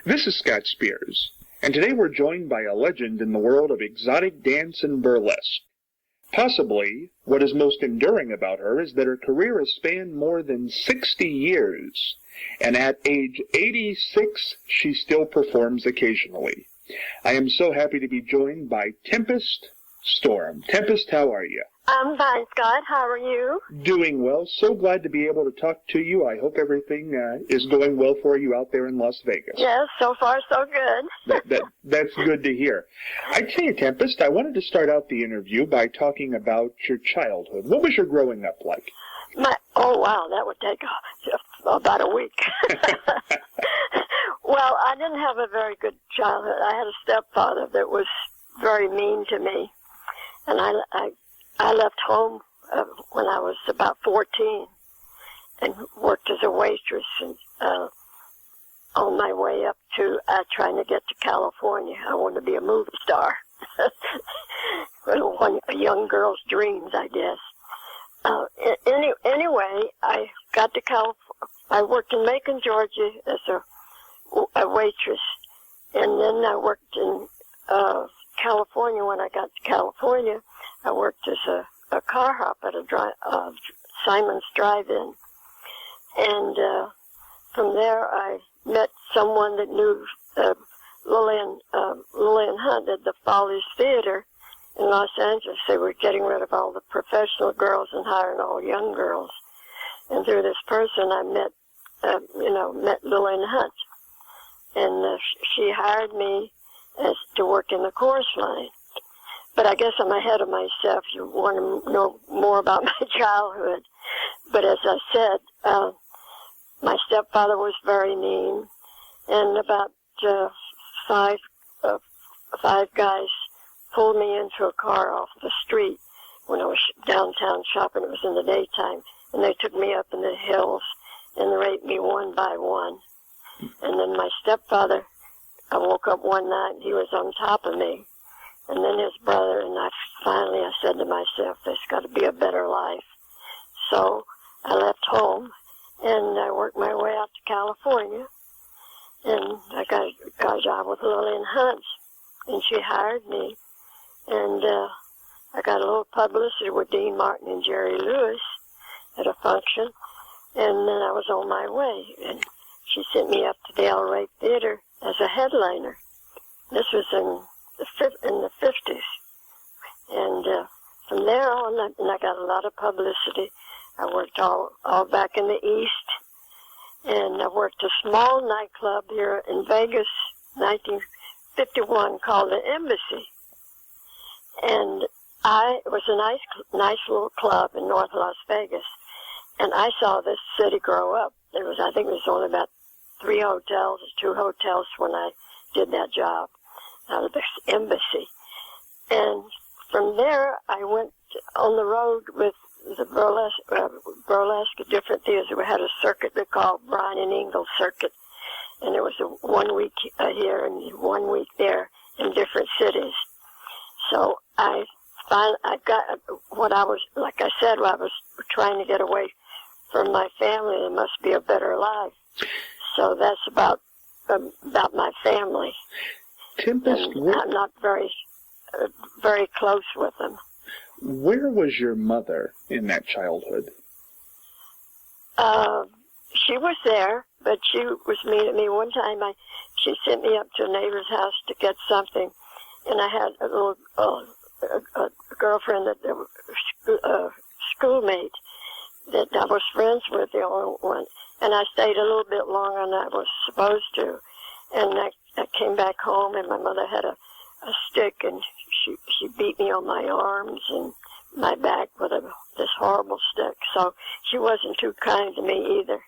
This is Scott Spears, and today we're joined by a legend in the world of exotic dance and burlesque. Possibly, what is most enduring about her is that her career has spanned more than 60 years, and at age 86, she still performs occasionally. I am so happy to be joined by Tempest Storm. Tempest, how are you? I'm fine, Scott. How are you? Doing well. So glad to be able to talk to you. I hope everything is going well for you out there in Las Vegas. Yes, so far so good. That's good to hear. I tell you, Tempest, I wanted to start out the interview by talking about your childhood. What was your growing up like? Oh, wow, that would take about a week. Well, I didn't have a very good childhood. I had a stepfather that was very mean to me, and I left home when I was about 14 and worked as a waitress and, on my way up to trying to get to California. I wanted to be a movie star. A young girl's dreams, I guess. Anyway, I got to California. I worked in Macon, Georgia as a waitress, and then I worked in California. When I got to California, I worked as a car hop at a Simon's Drive-In. And from there, I met someone that knew Lillian Hunt at the Follies Theater in Los Angeles. They were getting rid of all the professional girls and hiring all young girls. And through this person, I met Lillian Hunt. And she hired me to work in the chorus line. But I guess I'm ahead of myself. You want to know more about my childhood. But as I said, my stepfather was very mean, and about five guys pulled me into a car off the street when I was downtown shopping. It was in the daytime, and they took me up in the hills and raped me one by one. And then my stepfather, I woke up one night and he was on top of me. And then his brother, and I said to myself, there's got to be a better life. So I left home, and I worked my way out to California, and I got a job with Lillian Hunt, and she hired me. And I got a little publicity with Dean Martin and Jerry Lewis at a function, and then I was on my way. And she sent me up to the El Rey Theater as a headliner. This was in the 50s. And from there on, I got a lot of publicity. I worked all back in the East. And I worked a small nightclub here in Vegas, 1951, called the Embassy. And it was a nice little club in North Las Vegas. And I saw this city grow up. I think there was only about 3 hotels, 2 hotels when I did that job out of this Embassy. And from there, I went on the road with the burlesque different theaters. We had a circuit they called Brian and Ingalls Circuit, and it was 1 week here and 1 week there in different cities. So I got what I was, like I said, I was trying to get away from my family. There must be a better life. So that's about my family. Tempest, I'm not very close with them. Where was your mother in that childhood? She was there, but she was mean to me. One time, she sent me up to a neighbor's house to get something, and I had a little a girlfriend, a schoolmate that I was friends with, the only one. And I stayed a little bit longer than I was supposed to. And I came back home, and my mother had a stick, and she beat me on my arms and my back with this horrible stick. So she wasn't too kind to me either.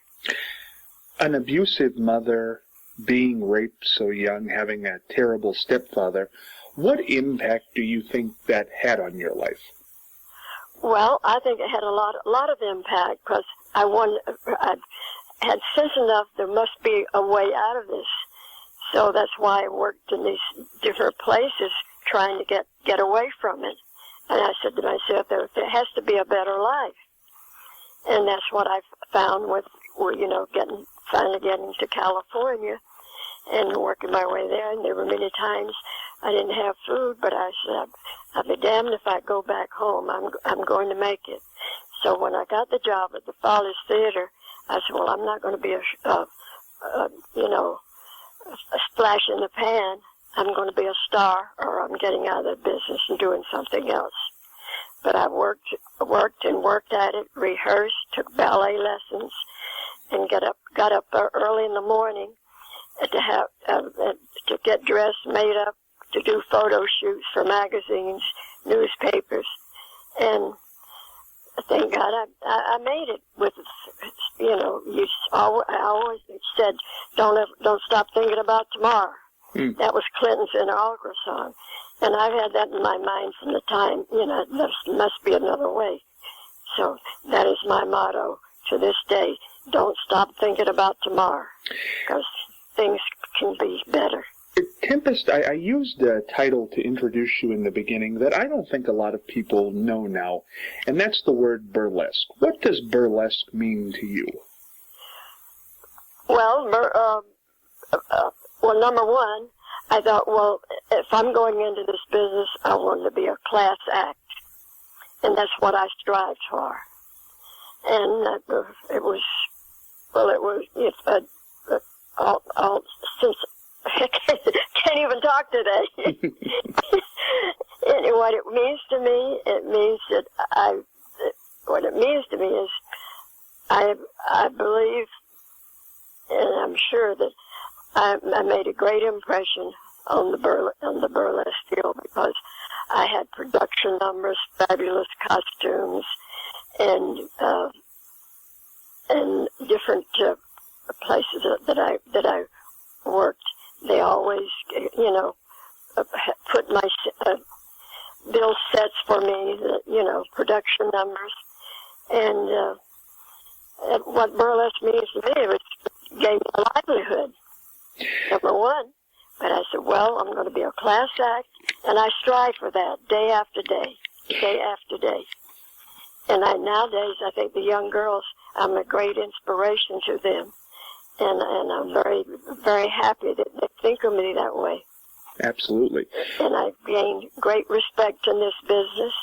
An abusive mother, being raped so young, having a terrible stepfather, what impact do you think that had on your life? Well, I think it had a lot of impact, because I had sense enough there must be a way out of this. So that's why I worked in these different places trying to get away from it. And I said to myself, there has to be a better life. And that's what I found with, finally getting to California. and working my way there. And there were many times I didn't have food, but I said, I'll be damned if I go back home. I'm going to make it. So when I got the job at the Follies Theater, I said, well, I'm not going to be a splash in the pan. I'm going to be a star, or I'm getting out of the business and doing something else. But I worked at it, rehearsed, took ballet lessons, and got up early in the morning to get dressed, made up, to do photo shoots for magazines, newspapers, and thank God I made it. With I always said, don't stop thinking about tomorrow. That was Clinton's inaugural song. And I've had that in my mind from the time, there must be another way. So that is my motto to this day. Don't stop thinking about tomorrow, because things can be better. Tempest, I used a title to introduce you in the beginning that I don't think a lot of people know now, and that's the word burlesque. What does burlesque mean to you? Well, number one, I thought, well, if I'm going into this business, I want to be a class act. And that's what I strived for. And since I can't even talk today. And what it means to me, is I believe, and I'm sure that I made a great impression on the burlesque field, because I had production numbers, fabulous costumes, and different places that I worked. They always, put my bill sets for me, production numbers, and what burlesque means to me, it gave me a livelihood. Number one. But I said, well, I'm going to be a class act, and I strive for that day after day, day after day. And nowadays, I think the young girls, I'm a great inspiration to them. And I'm very, very happy that they think of me that way. Absolutely. And I've gained great respect in this business.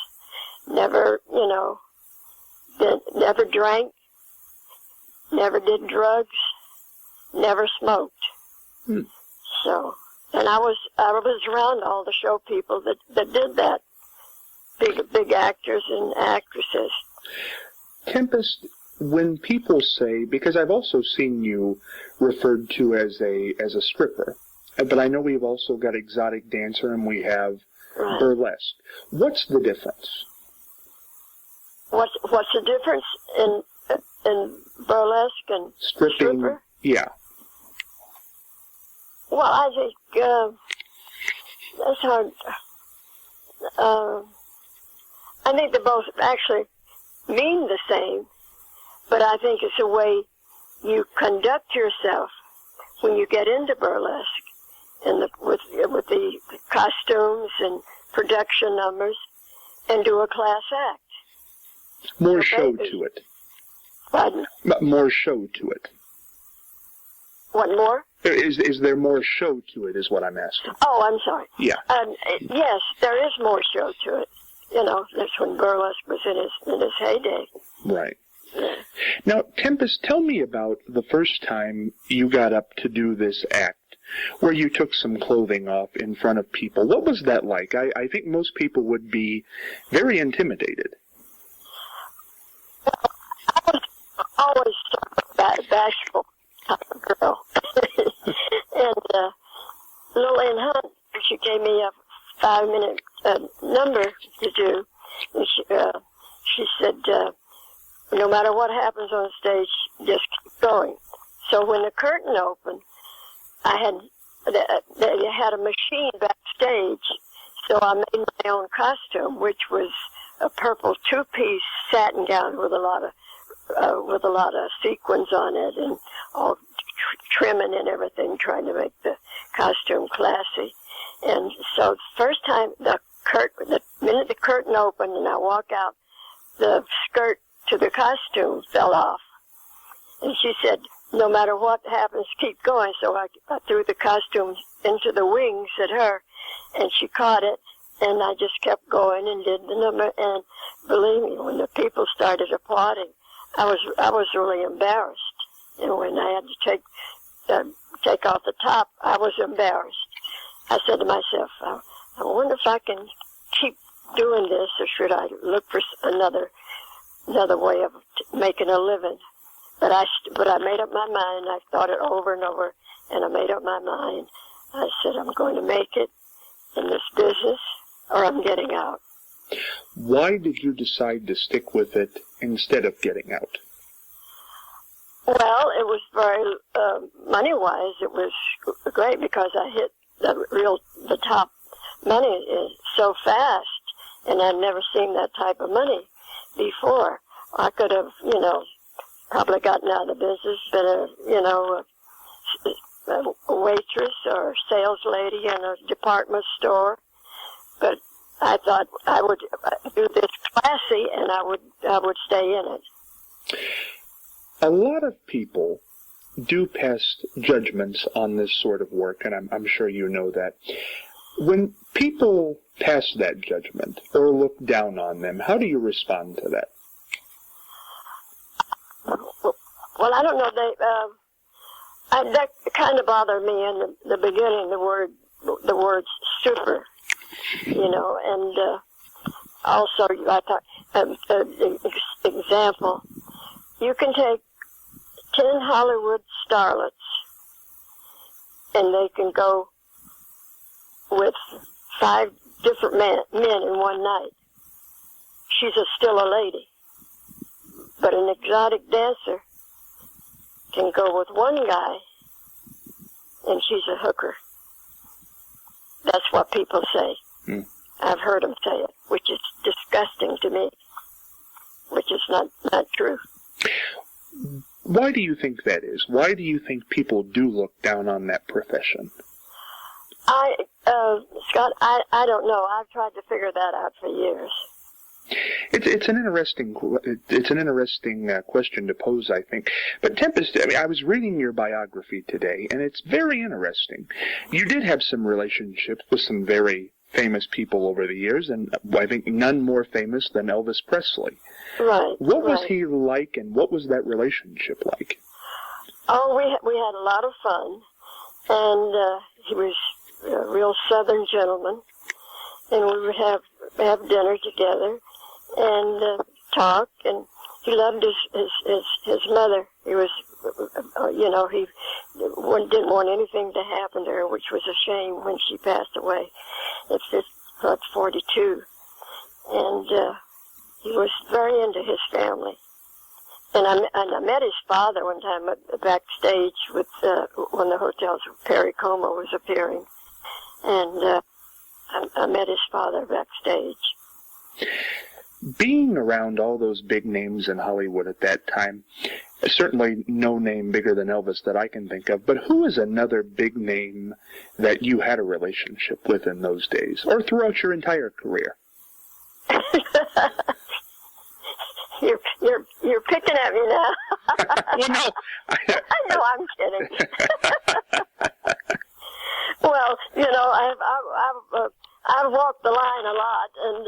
Never, never drank, never did drugs, never smoked. So, and I was around all the show people that did that. Big actors and actresses. Tempest, when people say, because I've also seen you referred to as a stripper, but I know we've also got exotic dancer and we have burlesque. What's the difference? What's the difference in burlesque and stripping? Stripper? Yeah. Well, I think that's hard. I think they both actually mean the same, but I think it's the way you conduct yourself when you get into burlesque, and with the costumes and production numbers, and do a class act. More show to it. Pardon? More show to it. What more? Is there more show to it, is what I'm asking. Oh, I'm sorry. Yeah. Yes, there is more show to it. That's when burlesque was in his heyday. Right. Yeah. Now, Tempest, tell me about the first time you got up to do this act, where you took some clothing off in front of people. What was that like? I think most people would be very intimidated. Well, I was always sort of bashful type of girl. And Lillian Hunt, she gave me a 5-minute number to do. And she said, no matter what happens on stage, just keep going. So when the curtain opened, they had a machine backstage, so I made my own costume, which was a purple 2-piece satin gown with a lot of sequins on it, and all trimming and everything, trying to make the costume classy. And so the first time the minute the curtain opened and I walk out, the skirt to the costume fell off. And she said, no matter what happens, keep going. So I threw the costume into the wings at her, and she caught it, and I just kept going and did the number. And believe me, when the people started applauding, I was really embarrassed. And when I had to take off the top, I was embarrassed. I said to myself, I wonder if I can keep doing this, or should I look for another way of making a living? But I made up my mind. I thought it over and over, and I made up my mind. I said, I'm going to make it in this business, or I'm getting out. Why did you decide to stick with it instead of getting out? Well, it was very, money-wise, it was great because I hit the top money is so fast, and I'd never seen that type of money before. I could have, probably gotten out of the business, been a waitress or sales lady in a department store. But I thought I would do this classy, and I would stay in it. A lot of people do pass judgments on this sort of work, and I'm sure you know that. When people pass that judgment or look down on them, how do you respond to that? Well, I don't know. That kind of bothered me in the beginning. The word super, and also I thought example. You can take 10 Hollywood starlets, and they can go with 5 different men in one night. She's still a lady. But an exotic dancer can go with one guy, and she's a hooker. That's what people say. Mm. I've heard them say it, which is disgusting to me, which is not true. Why do you think that is? Why do you think people do look down on that profession? Scott, I don't know. I've tried to figure that out for years. It's an interesting question to pose, I think. But Tempest, I was reading your biography today, and it's very interesting. You did have some relationships with some very famous people over the years, and I think none more famous than Elvis Presley. Right. What was he like, and what was that relationship like? Oh, we had a lot of fun, and he was a real Southern gentleman, and we would have dinner together and talk, and he loved his mother. He was, he didn't want anything to happen to her, which was a shame when she passed away at 42, and he was very into his family. And I met his father one time backstage with one of the hotels where Perry Como was appearing, and I met his father backstage. Being around all those big names in Hollywood at that time, certainly no name bigger than Elvis that I can think of, but who is another big name that you had a relationship with in those days, or throughout your entire career? You're picking at me now. Well, no. I know, I'm kidding. Well, I've walked the line a lot, and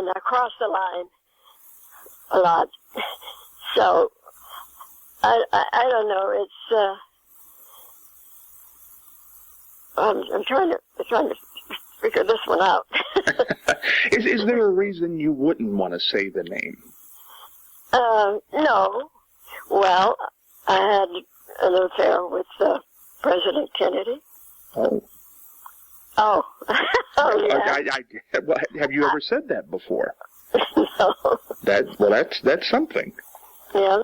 I crossed the line a lot. So I don't know. It's I'm trying to figure this one out. Is there a reason you wouldn't want to say the name? No. Well, I had an affair with President Kennedy. Oh. Oh. Oh, yeah. Have you ever said that before? No. That's something. Yeah,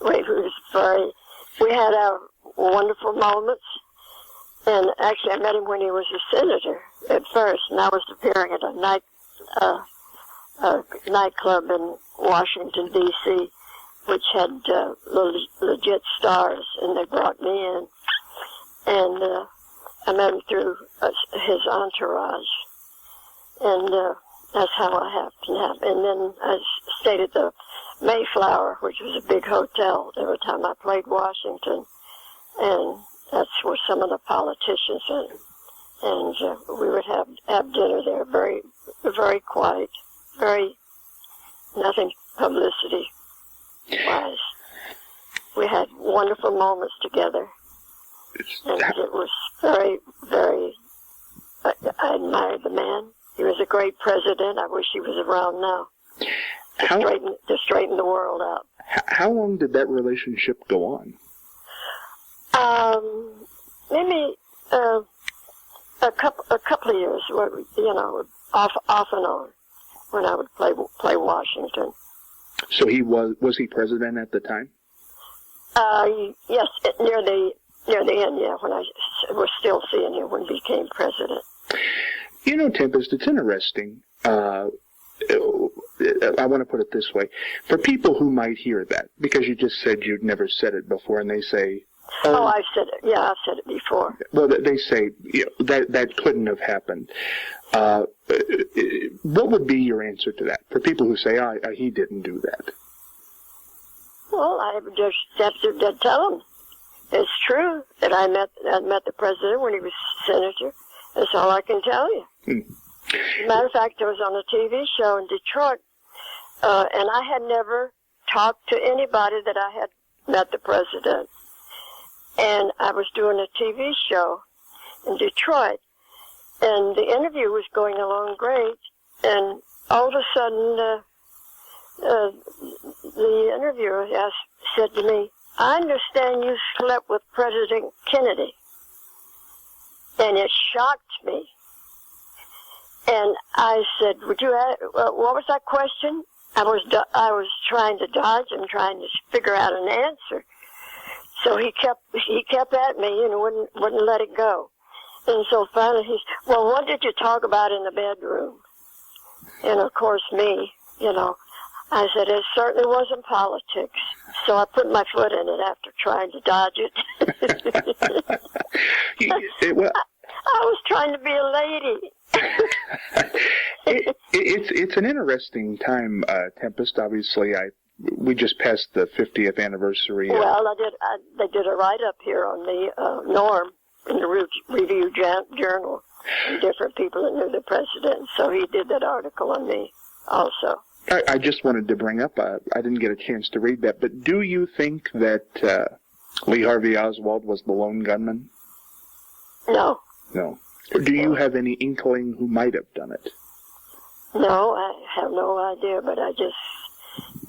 we had our wonderful moments. And actually, I met him when he was a senator at first, and I was appearing at a nightclub in Washington, D.C., which had legit stars, and they brought me in. And I met him through his entourage, and that's how I happened to have. And then I stayed at the Mayflower, which was a big hotel every time I played Washington. And that's where some of the politicians went. And we would have dinner there, very, very quiet, very, nothing publicity-wise. We had wonderful moments together. And it was very, very, I admired the man. He was a great president. I wish he was around now to straighten the world out. How long did that relationship go on? Maybe a couple of years, off and on, when I would play Washington. So was he president at the time? Yes, near the end, yeah, when I was still seeing him when he became president. You know, Tempest, it's interesting. I want to put it this way. For people who might hear that, because you just said you'd never said it before, and they say... Oh, I've said it. Yeah, I've said it before. Well, they say that couldn't have happened. What would be your answer to that? For people who say, he didn't do that. Well, I would just have to tell them. It's true that I met the president when he was senator. That's all I can tell you. As a matter of fact, I was on a TV show in Detroit, and I had never talked to anybody that I had met the president. And I was doing a TV show in Detroit, and the interview was going along great, and all of a sudden, the interviewer said to me, "I understand you slept with President Kennedy." And it shocked me. And I said, "Would you ask, what was that question?" I was trying to dodge and trying to figure out an answer. So he kept at me and wouldn't let it go. And so finally he said, "Well, what did you talk about in the bedroom?" And of course me, I said, "It certainly wasn't politics." So I put my foot in it after trying to dodge it. I was trying to be a lady. It's an interesting time, Tempest. Obviously, we just passed the 50th anniversary. Well, they did a write-up here on the Norm in the Review Journal. And different people that knew the president, so he did that article on me also. I just wanted to bring up, I didn't get a chance to read that, but do you think that Lee Harvey Oswald was the lone gunman? No. No. Do you have any inkling who might have done it? No, I have no idea, but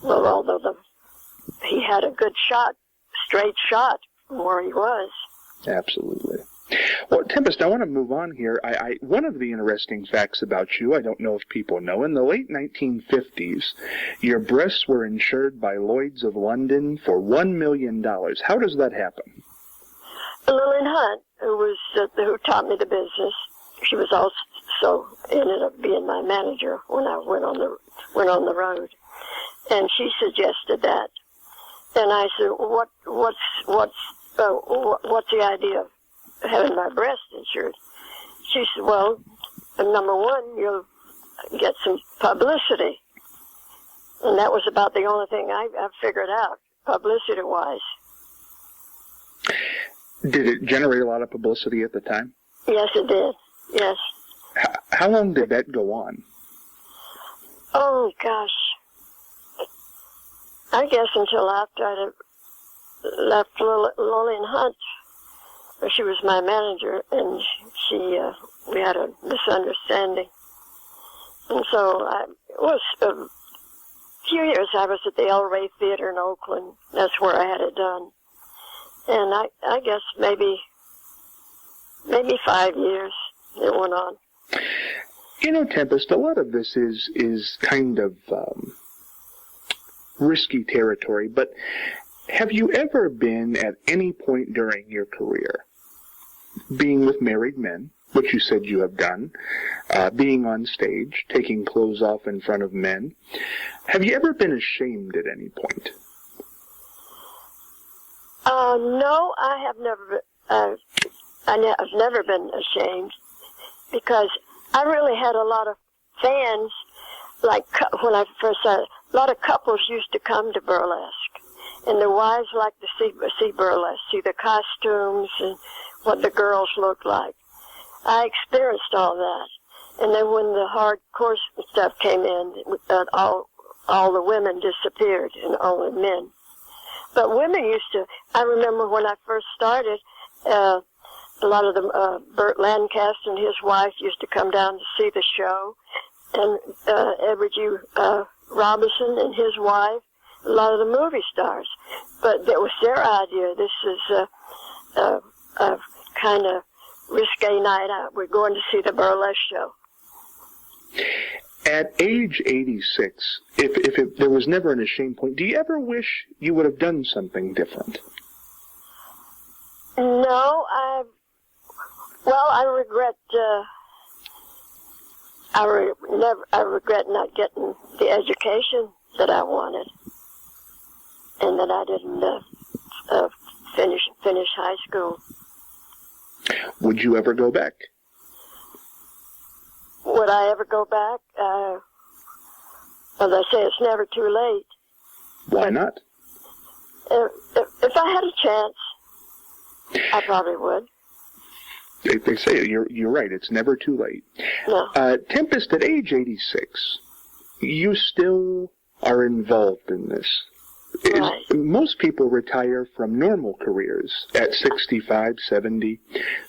although he had a good shot, straight shot from where he was. Absolutely. Well, Tempest, I want to move on here. One of the interesting facts about you, I don't know if people know, in the late 1950s, your breasts were insured by Lloyd's of London for $1 million. How does that happen? Lillian Hunt, who taught me the business, she was also ended up being my manager when I went on the road, and she suggested that, and I said, what's the idea of having my breast insured? She said, well, number one, you'll get some publicity. And that was about the only thing I figured out, publicity-wise. Did it generate a lot of publicity at the time? Yes, it did. Yes. How long did that go on? Oh, gosh. I guess until after I left Lillian Hunt. She was my manager, and we had a misunderstanding. And so it was a few years I was at the El Rey Theater in Oakland. That's where I had it done. And I guess maybe 5 years it went on. Tempest, a lot of this is kind of risky territory, but have you ever been at any point during your career being with married men, which you said you have done, being on stage, taking clothes off in front of men? Have you ever been ashamed at any point? No, I have never. I've never been ashamed because I really had a lot of fans. Like when I first started, lot of couples used to come to burlesque, and their wives liked to see burlesque, see the costumes and what the girls looked like. I experienced all that, and then when the hardcore stuff came in, all the women disappeared and only men. But women used to. I remember when I first started, a lot of them, Burt Lancaster and his wife used to come down to see the show, and Edward G. Robinson and his wife, a lot of the movie stars. But that was their idea. This is a kind of risque night out. We're going to see the burlesque show. At age 86, if there was never an ashamed point, do you ever wish you would have done something different? No, I regret. I regret not getting the education that I wanted, and that I didn't finish high school. Would you ever go back? Would I ever go back? As I say, it's never too late. Why not? If I had a chance, I probably would. They say you're right. It's never too late. No. Tempest, at age 86, you still are involved in this. Right. Most people retire from normal careers at 65, 70.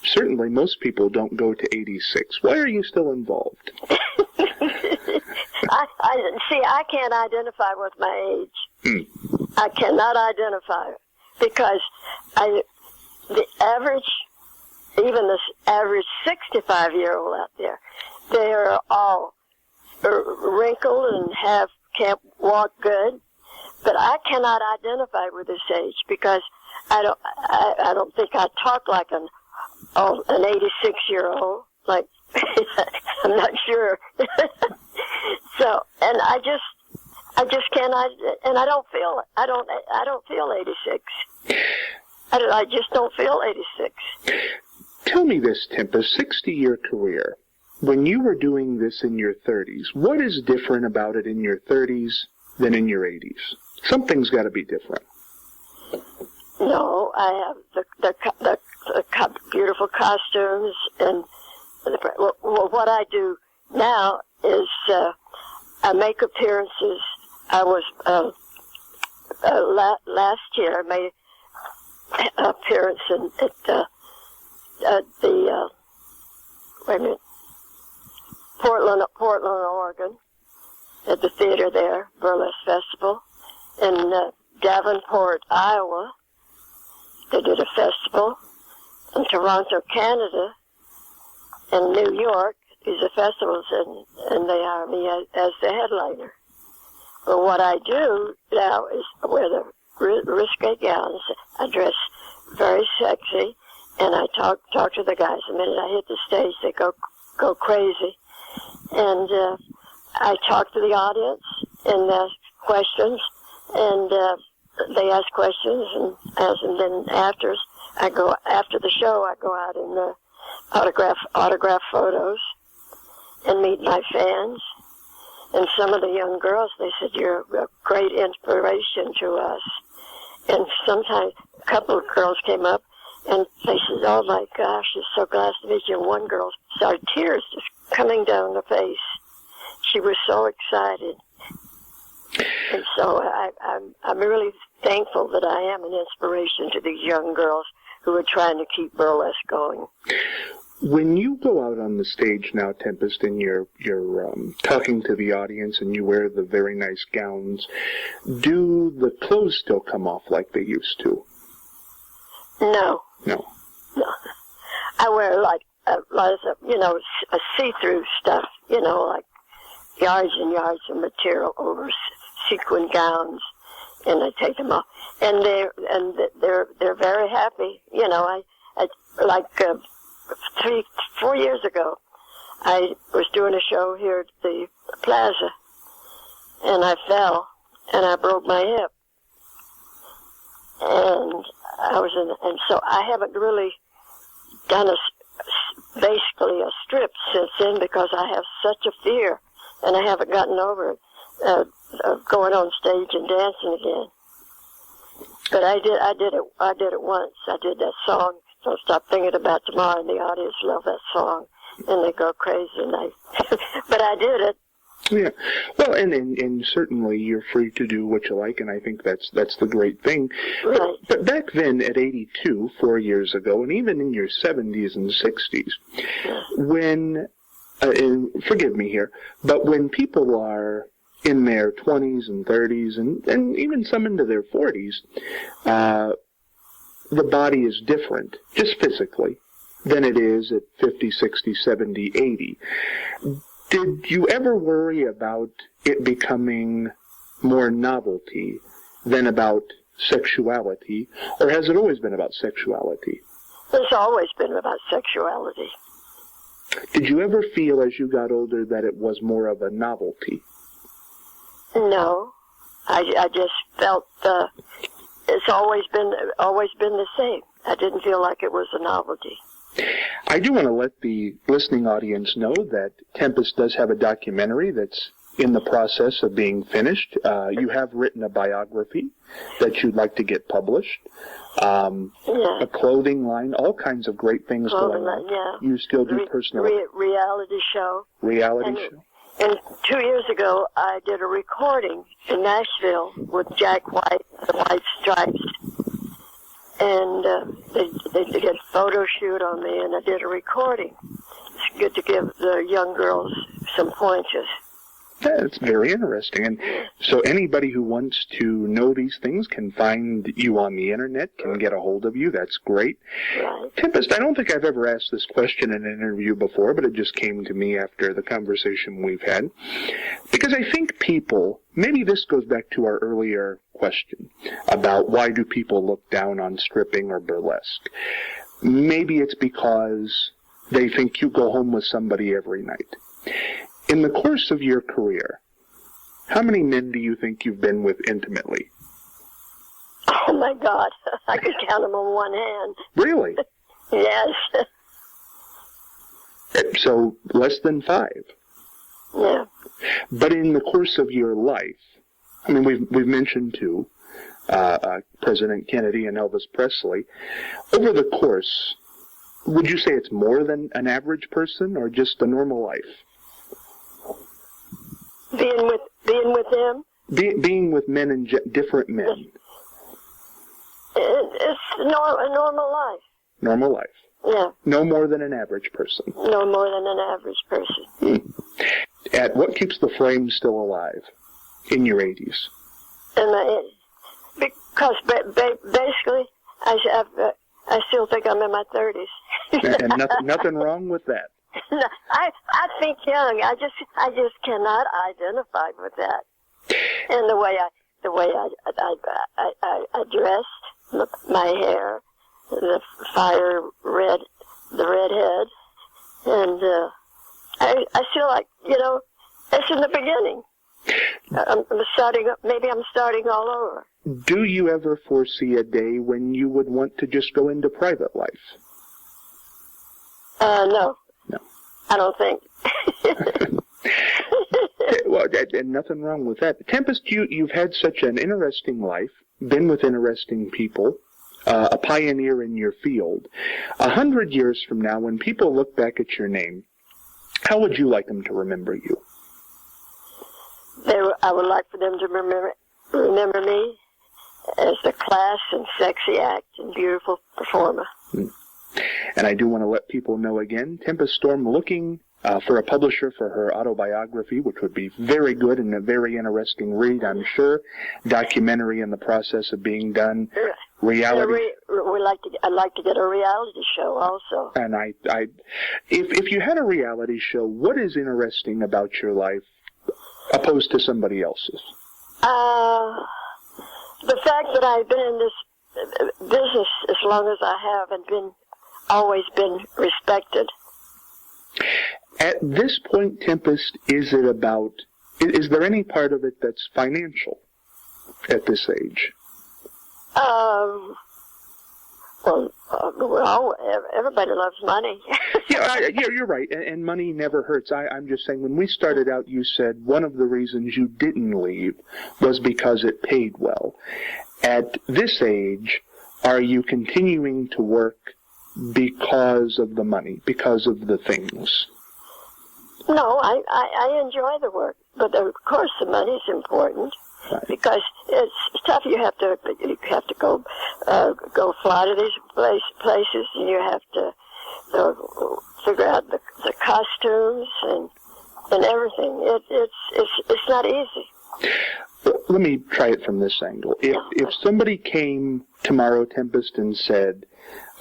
Certainly, most people don't go to 86. Why are you still involved? I can't identify with my age. I cannot identify it because the average, even this average 65-year-old out there, they are all wrinkled and can't walk good. But I cannot identify with this age because I don't think I talk like an 86-year-old. Like I'm not sure. So, and I just cannot, and I don't feel it. I don't feel 86. I just don't feel 86. Tell me this, Tempest, 60-year career. When you were doing this in your 30s, what is different about it in your 30s than in your 80s? Something's got to be different. No, I have the beautiful costumes, and what I do now is I make appearances. I was last year I made an appearance at the Portland, Oregon, at the theater there, Burlesque Festival. In Davenport, Iowa, they did a festival. In Toronto, Canada, and New York, these are festivals, and they hire me as the headliner. But what I do now is wear the risque gowns. I dress very sexy, and I talk to the guys. The minute I hit the stage, they go crazy. And I talk to the audience and ask questions. And they ask questions, and then after the show, I go out and autograph photos and meet my fans. And some of the young girls, they said, "You're a great inspiration to us." And sometimes a couple of girls came up and they said, "Oh my gosh, it's so glad to meet you." And one girl started tears just coming down her face. She was so excited. And so I'm really thankful that I am an inspiration to these young girls who are trying to keep burlesque going. When you go out on the stage now, Tempest, and you're talking to the audience and you wear the very nice gowns, do the clothes still come off like they used to? No. No. I wear like a see-through stuff, like yards and yards of material over sequin gowns, and I take them off, and they're very happy. I like 4 years ago, I was doing a show here at the Plaza, and I fell and I broke my hip, and so I haven't really done basically a strip since then because I have such a fear. And I haven't gotten over it. of going on stage and dancing again. But I did it once. I did that song, Don't Stop Thinking About Tomorrow, and the audience loved that song, and they go crazy, and but I did it. Yeah, well, and certainly you're free to do what you like, and I think that's the great thing. Right. But back then, at 82, 4 years ago, and even in your 70s and 60s, when, and forgive me here, but when people are in their 20s and 30s, and even some into their 40s, the body is different, just physically, than it is at 50, 60, 70, 80. Did you ever worry about it becoming more novelty than about sexuality, or has it always been about sexuality? It's always been about sexuality. Did you ever feel as you got older that it was more of a novelty? No, I just felt it's always been the same. I didn't feel like it was a novelty. I do want to let the listening audience know that Tempest does have a documentary that's in the process of being finished. You have written a biography that you'd like to get published. A clothing line, all kinds of great things going on. Yeah. You still do personal reality show. Reality show. And 2 years ago, I did a recording in Nashville with Jack White, the White Stripes. And they did a photo shoot on me, and I did a recording. It's good to give the young girls some pointers. Yeah, it's very interesting. And so anybody who wants to know these things can find you on the internet, can get a hold of you. That's great. Right. Tempest, I don't think I've ever asked this question in an interview before, but it just came to me after the conversation we've had. Because I think people, maybe this goes back to our earlier question about why do people look down on stripping or burlesque. Maybe it's because they think you go home with somebody every night. In the course of your career, how many men do you think you've been with intimately? Oh, my God. I could count them on one hand. Really? Yes. So less than 5? Yeah. But in the course of your life, I mean, we've mentioned two, President Kennedy and Elvis Presley. Over the course, would you say it's more than an average person or just a normal life? Being with them? Being with men and different men. It's a normal life. Normal life. Yeah. No more than an average person. No more than an average person. At what keeps the flame still alive in your 80s? Because basically, I still think I'm in my 30s. And nothing wrong with that. No, I think young. I just cannot identify with that. And the way I dressed, my hair, the red head, and I feel like, that's in the beginning. Maybe I'm starting all over. Do you ever foresee a day when you would want to just go into private life? No. No. I don't think. Well, and nothing wrong with that. Tempest, you've had such an interesting life, been with interesting people, a pioneer in your field. 100 years from now, when people look back at your name, how would you like them to remember you? I would like for them to remember me as a class and sexy act and beautiful performer. And I do want to let people know again, Tempest Storm looking for a publisher for her autobiography, which would be very good and a very interesting read, I'm sure. Documentary in the process of being done. Reality. I'd like to get a reality show also. And if you had a reality show, what is interesting about your life opposed to somebody else's? The fact that I've been in this business as long as I have and always been respected. At this point, Tempest, is there any part of it that's financial at this age? Well, everybody loves money. Yeah, you're right, and money never hurts. I'm just saying, when we started out, you said one of the reasons you didn't leave was because it paid well. At this age, are you continuing to work because of the money, because of the things? No, I enjoy the work, but of course the money's important. Right. Because it's tough. You have to go fly to these places, and you have to figure out the costumes and everything. It's not easy. Let me try it from this angle. If somebody came tomorrow, Tempest, and said,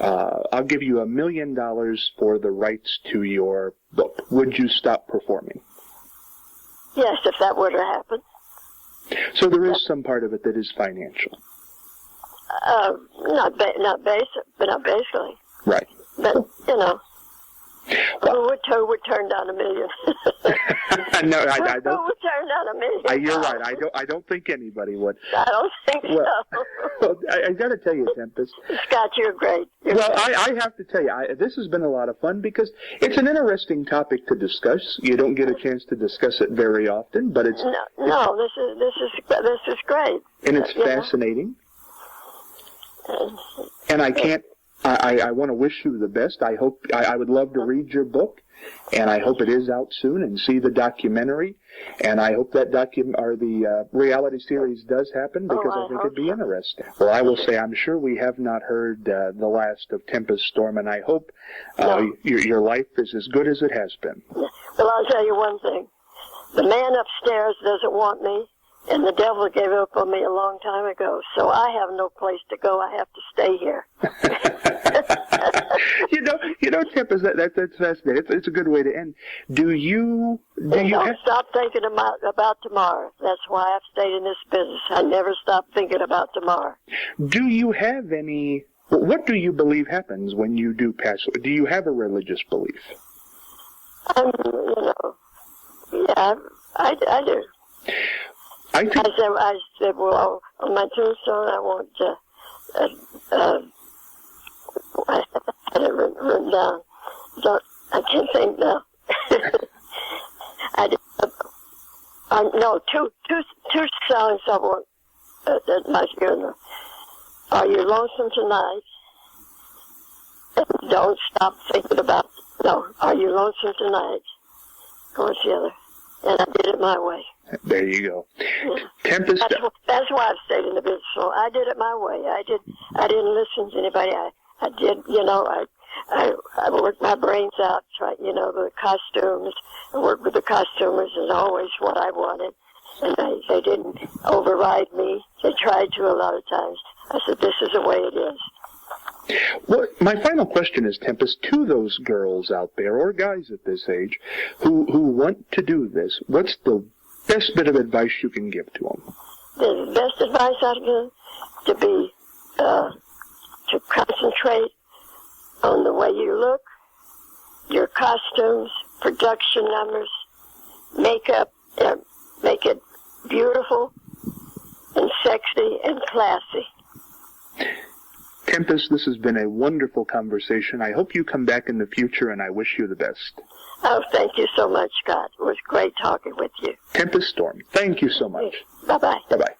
"I'll give you $1 million for the rights to your book," would you stop performing? Yes, if that were to happen. So there is some part of it that is financial. Not basically. Right. But who would turn down $1 million? No, I don't. Who would turn down $1 million? You're right. I don't think anybody would. I don't think so. Well, I got to tell you, Tempest. Scott, you're great. I have to tell you, this has been a lot of fun because it's an interesting topic to discuss. You don't get a chance to discuss it very often, but it's this is great, and it's fascinating. And I can't. I want to wish you the best. I hope I would love to read your book, and I hope it is out soon and see the documentary. And I hope that the reality series does happen because I think it'd be interesting. Well, I will say I'm sure we have not heard the last of Tempest Storm, and I hope your life is as good as it has been. Well, I'll tell you one thing: the man upstairs doesn't want me. And the devil gave up on me a long time ago, so I have no place to go. I have to stay here. you know, Tempest, that's fascinating. It's a good way to end. Don't Stop thinking about tomorrow. That's why I've stayed in this business. I never stop thinking about tomorrow. Do you have any? What do you believe happens when you do pass away? Do you have a religious belief? Yeah, I do. I said, well, on my tombstone, I want I had it written down. I can't think now. Two songs I want at my funeral. Are you lonesome tonight? Don't stop thinking about. Are you lonesome tonight? What's the other? And I did it my way. There you go. Yeah. Tempest. That's why I've stayed in the business. So I did it my way. I didn't listen to anybody. I did, I worked my brains out, the costumes. I worked with the costumers is always what I wanted. And they didn't override me. They tried to a lot of times. I said, this is the way it is. Well, my final question is, Tempest, to those girls out there, or guys at this age, who want to do this, what's the best bit of advice you can give to them? The best advice I can give to concentrate on the way you look, your costumes, production numbers, makeup, make it beautiful and sexy and classy. Tempest, this has been a wonderful conversation. I hope you come back in the future, and I wish you the best. Oh, thank you so much, Scott. It was great talking with you. Tempest Storm, thank you so much. Bye-bye. Bye-bye.